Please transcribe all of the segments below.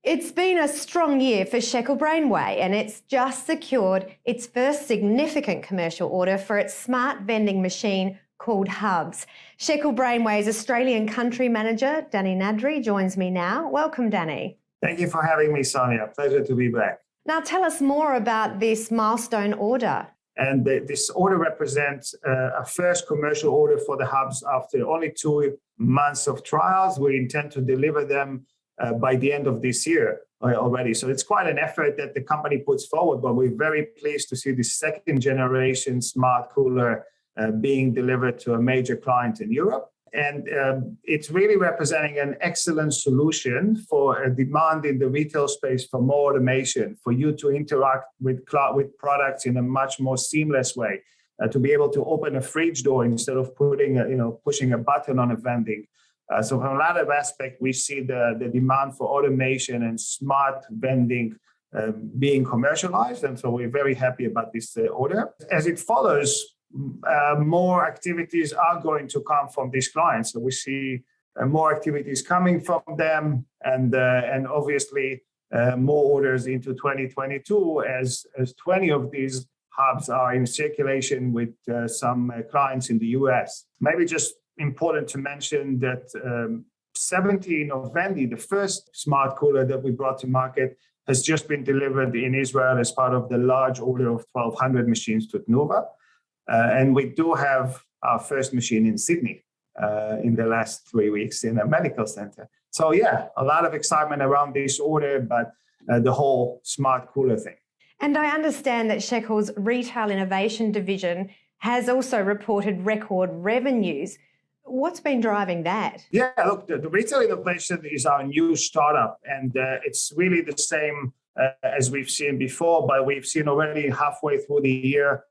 It's been a strong year for Shekel Brainweigh, and it's just secured its first significant commercial order for its smart vending machine called hubz. Shekel Brainweigh's Australian Country Manager, Danny Nadri, joins me now. Welcome, Danny. Thank you for having me, Sonia. Pleasure to be back. Now tell us more about this milestone order. And this order represents a first commercial order for the hubz after only 2 months of trials. We intend to deliver them by the end of this year already. So it's quite an effort that the company puts forward, but we're very pleased to see the second generation smart cooler being delivered to a major client in Europe. And it's really representing an excellent solution for a demand in the retail space for more automation, for you to interact with products in a much more seamless way, to be able to open a fridge door instead of pushing a button on a vending. So from a lot of aspects, we see the demand for automation and smart vending being commercialized. And so we're very happy about this order. As it follows, more activities are going to come from these clients. So we see more activities coming from them, and obviously more orders into 2022 as 20 of these hubs are in circulation with some clients in the US. Maybe just important to mention that 17 of Vendi, the first smart cooler that we brought to market, has just been delivered in Israel as part of the large order of 1,200 machines to Tnuva. And we do have our first machine in Sydney in the last 3 weeks in a medical center. So yeah, a lot of excitement around this order, but the whole smart cooler thing. And I understand that Shekel's Retail Innovation Division has also reported record revenues. What's been driving that? Yeah, look, the Retail Innovation is our new startup, and it's really the same as we've seen before, but we've seen already halfway through the year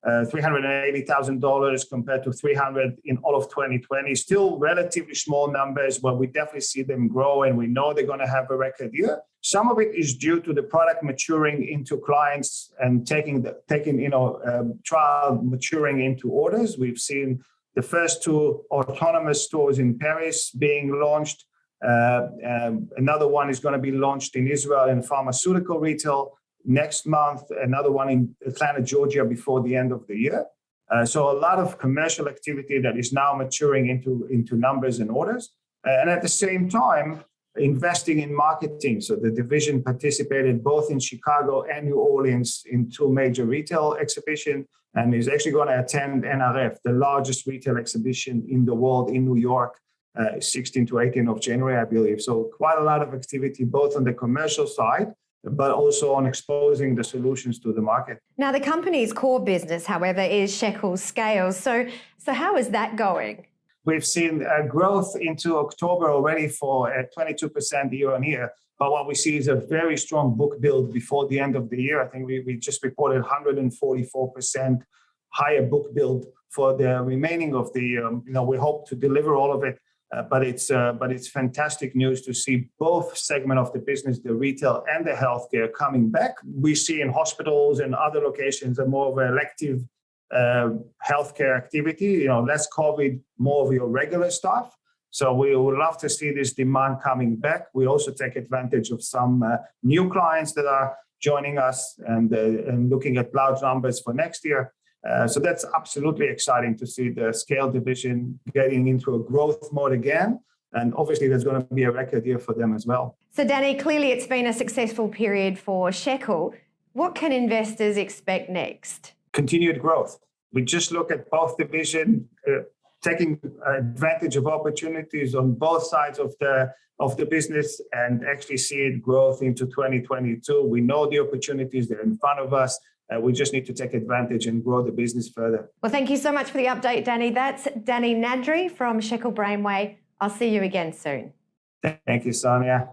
$380,000 compared to $300,000 in all of 2020. Still relatively small numbers, but we definitely see them grow, and we know they're going to have a record year. Some of it is due to the product maturing into clients and taking trial maturing into orders. We've seen the first 2 autonomous stores in Paris being launched. Another one is going to be launched in Israel in pharmaceutical retail next month, another one in Atlanta, Georgia before the end of the year. So a lot of commercial activity that is now maturing into numbers and orders. And at the same time, investing in marketing. So the division participated both in Chicago and New Orleans in 2 major retail exhibitions, and is actually going to attend NRF, the largest retail exhibition in the world in New York, 16 to 18 of January, I believe. So quite a lot of activity, both on the commercial side, but also on exposing the solutions to the market. Now, the company's core business, however, is Shekel's Scales. So how is that going? We've seen growth into October already for 22% year on year. But what we see is a very strong book build before the end of the year. I think we just reported 144% higher book build for the remaining of the year. We hope to deliver all of it. But it's fantastic news to see both segments of the business, the retail and the healthcare, coming back. We see in hospitals and other locations a more of an elective healthcare activity, less COVID, more of your regular stuff. So we would love to see this demand coming back. We also take advantage of some new clients that are joining us and looking at large numbers for next year. So that's absolutely exciting to see the Scale division getting into a growth mode again. And obviously, there's going to be a record year for them as well. So, Danny, clearly it's been a successful period for Shekel. What can investors expect next? Continued growth. We just look at both divisions, taking advantage of opportunities on both sides of the business, and actually see it growth into 2022. We know the opportunities, they're in front of us. We just need to take advantage and grow the business further. Well, thank you so much for the update, Danny. That's Danny Nadri from Shekel Brainweigh. I'll see you again soon. Thank you, Sonia.